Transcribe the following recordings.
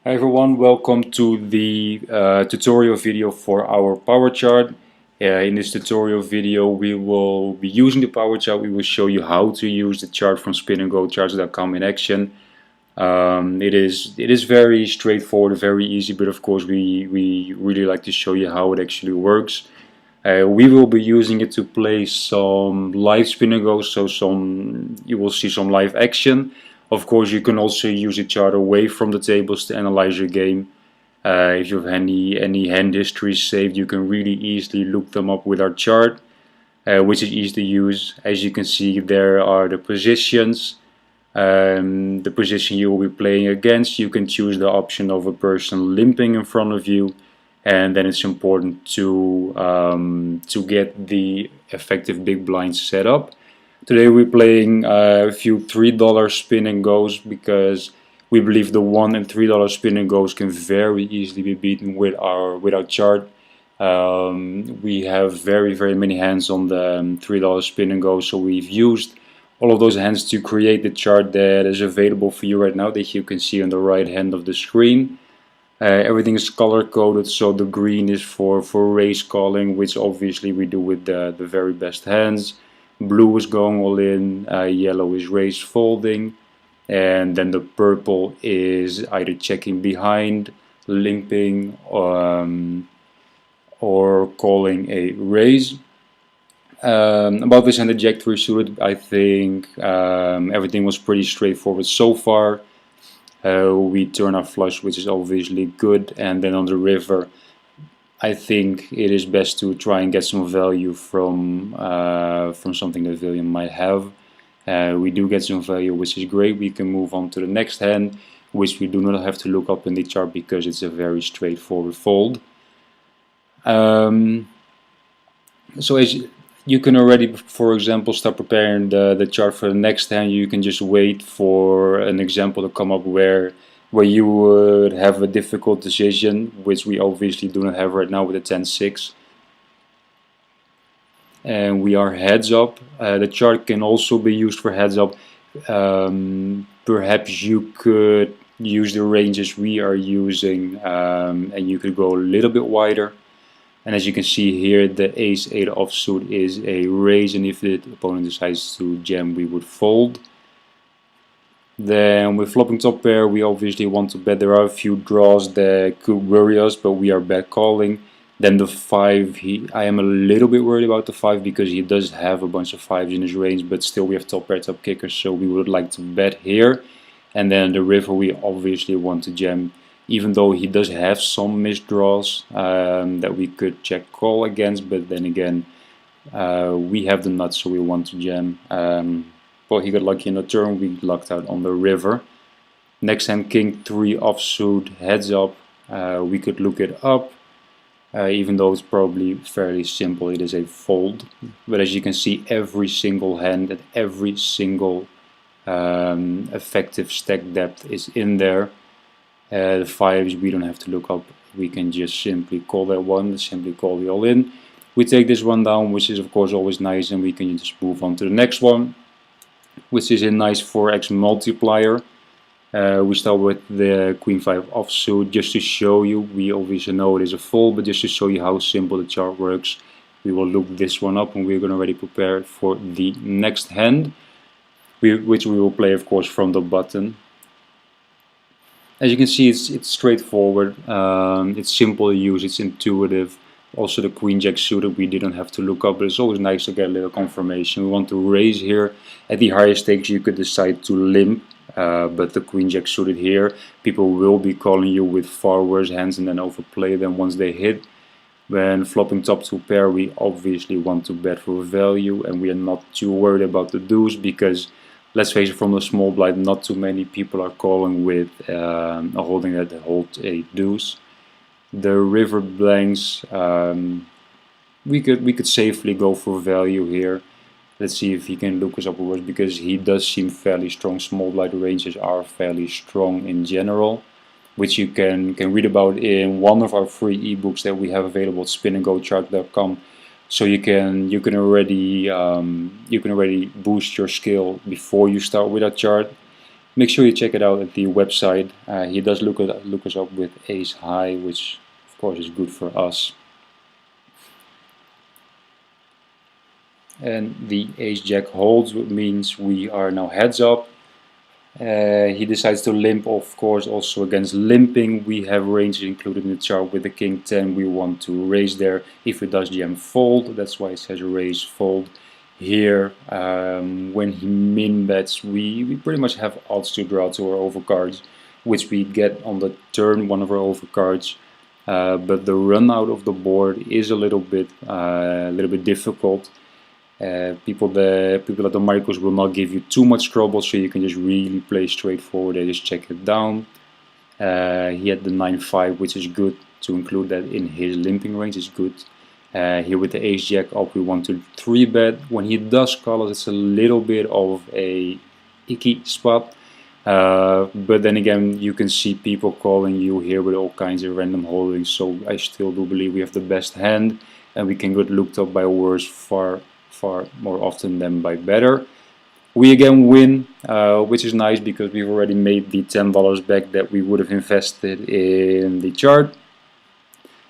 Hi everyone, welcome to the tutorial video for our power chart. In this tutorial video we will be using the power chart. We will show you how to use the chart from Spin&Go charts.com in action. It is very straightforward, very easy, but of course we really like to show you how it actually works. We will be using it to play some live Spin&Go, so you will see some live action. Of course, you can also use the chart away from the tables to analyze your game. If you have any hand history saved, you can really easily look them up with our chart, which is easy to use. As you can see, there are the positions, the position you will be playing against. You can choose the option of a person limping in front of you, and then it's important to get the effective big blinds set up. Today we're playing a few $3 Spin&Go's because we believe the $1 and $3 Spin&Go's can very easily be beaten with our chart. We have very many hands on the $3 Spin&Go, so we've used all of those hands to create the chart that is available for you right now, that you can see on the right hand of the screen. Everything is color coded, so the green is for raise calling, which obviously we do with the very best hands. Blue is going all in, yellow is raise folding, and then the purple is either checking behind, limping, or calling a raise. About this hand, the Jack 3 suited, I think everything was pretty straightforward so far. We turn our flush, which is obviously good, and then on the river I think it is best to try and get some value from something that William might have. We do get some value, which is great. We can move on to the next hand, which we do not have to look up in the chart because it's a very straightforward fold. So as you can already, for example, start preparing the chart for the next hand. You can just wait for an example to come up where you would have a difficult decision, which we obviously do not have right now with the 10-6. And we are heads up. The chart can also be used for heads up. Perhaps you could use the ranges we are using, and you could go a little bit wider. And as you can see here, the ace-8 offsuit is a raise, and if the opponent decides to jam, we would fold. Then with flopping top pair, we obviously want to bet. There are a few draws that could worry us, but we are bet calling. Then the 5, I am a little bit worried about the 5 because he does have a bunch of 5s in his range, but still we have top pair, top kickers, so we would like to bet here. And then the river, we obviously want to jam, even though he does have some missed draws that we could check call against, but then again, we have the nuts, so we want to jam. Well, he got lucky in the turn, we lucked out on the river. Next hand, king 3 offsuit, heads up. We could look it up, even though it's probably fairly simple, it is a fold. But as you can see, every single hand and every single effective stack depth is in there. The 5s we don't have to look up, we can just simply call that one, simply call the all in. We take this one down, which is of course always nice, and we can just move on to the next one, which is a nice 4x multiplier. We start with the queen 5 offsuit just to show you. We obviously know it is a fold, but just to show you how simple the chart works, we will look this one up and we're going to already prepare for the next hand, which we will play of course from the button. As you can see, it's straightforward, it's simple to use, it's intuitive. Also the queen jack suited we didn't have to look up, but it's always nice to get a little confirmation. We want to raise here. At the higher stakes you could decide to limp, but the queen jack suited here, people will be calling you with far worse hands and then overplay them once they hit. When flopping top 2 pair, we obviously want to bet for value, and we are not too worried about the deuce because, let's face it, from the small blind not too many people are calling with a holding that holds a deuce. The river blanks, we could safely go for value here. Let's see if he can look us up worse, because he does seem fairly strong. Small blind ranges are fairly strong in general, which you can read about in one of our free ebooks that we have available at spinandgocharts.com. So you can already boost your skill before you start with a chart. Make sure you check it out at the website. He does look us up with ace high, which of course is good for us. And the ace jack holds, which means we are now heads up. He decides to limp, of course, also against limping. We have ranges included in the chart with the king 10. We want to raise there. If it does jam, fold. That's why it says raise, fold. Here, when he min bets, we pretty much have odds to draw to our overcards, which we get on the turn, one of our overcards. But the run out of the board is a little bit difficult. People at the micros will not give you too much trouble, so you can just really play straightforward. They just check it down. He had the 9-5, which is good. To include that in his limping range is good. Here with the ace jack up, we want to 3-bet. When he does call us, it's a little bit of a icky spot. But then again, you can see people calling you here with all kinds of random holdings. So I still do believe we have the best hand, and we can get looked up by worse far more often than by better. We again win, which is nice because we've already made the $10 back that we would have invested in the chart.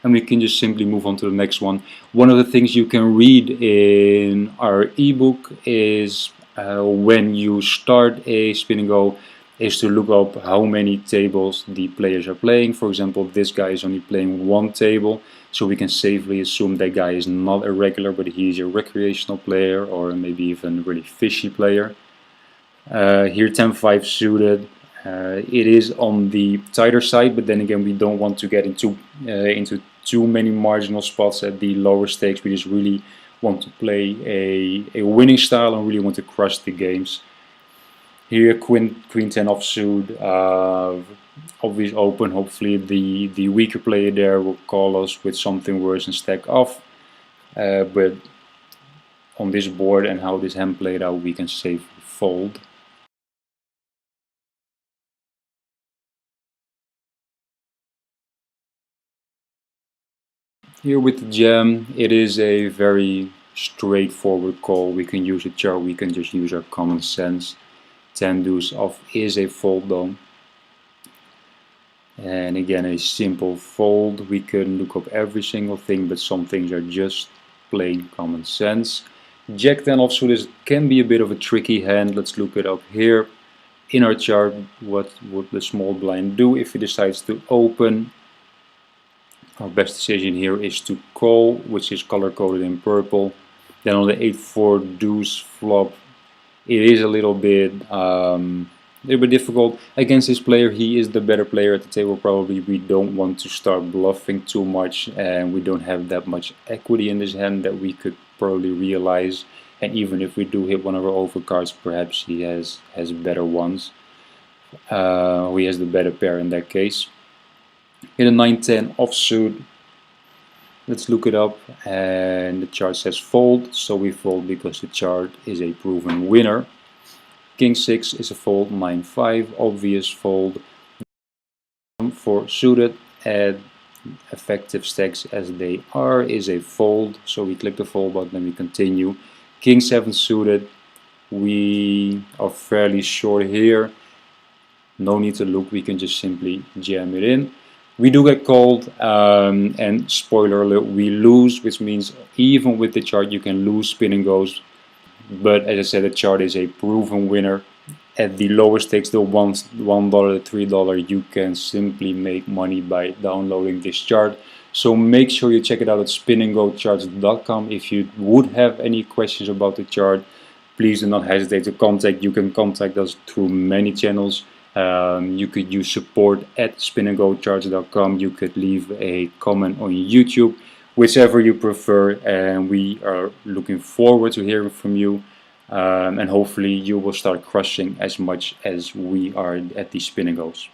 And we can just simply move on to the next one. One of the things you can read in our ebook is when you start a Spin&Go is to look up how many tables the players are playing. For example, this guy is only playing one table, so we can safely assume that guy is not a regular, but he's a recreational player or maybe even a really fishy player. Here 10-5 suited. It is on the tighter side, but then again we don't want to get into too many marginal spots at the lower stakes. We just really want to play a winning style and really want to crush the games. Here queen 10 offsuit, obvious open. Hopefully the weaker player there will call us with something worse and stack off. But on this board and how this hand played out, we can safely fold. Here with the jam, it is a very straightforward call. We can use a chart, we can just use our common sense. 10 deuce off is a fold though. And again, a simple fold. We can look up every single thing, but some things are just plain common sense. Jack 10 offsuit can be a bit of a tricky hand. Let's look it up here. In our chart, what would the small blind do if he decides to open? Our best decision here is to call, which is color coded in purple. Then on the 8-4 deuce flop, it is a little bit difficult against this player. He is the better player at the table probably. We don't want to start bluffing too much, and we don't have that much equity in this hand that we could probably realize. And even if we do hit one of our overcards, perhaps he has better ones. He has the better pair in that case. In a 9-10 offsuit, let's look it up, and the chart says fold, so we fold because the chart is a proven winner. King 6 is a fold, 9-5, obvious fold. For suited, at effective stacks as they are, is a fold, so we click the fold button and we continue. King 7 suited, we are fairly short here. No need to look, we can just simply jam it in. We do get called, and spoiler alert, we lose, which means even with the chart you can lose Spin&Go's. But as I said, the chart is a proven winner. At the lower stakes, the $1, $3, you can simply make money by downloading this chart. So make sure you check it out at spinandgocharts.com. If you would have any questions about the chart, please do not hesitate to contact. You can contact us through many channels. You could use support at spinandgocharts.com. You could leave a comment on YouTube, whichever you prefer, and we are looking forward to hearing from you. And hopefully you will start crushing as much as we are at the Spin&Gos.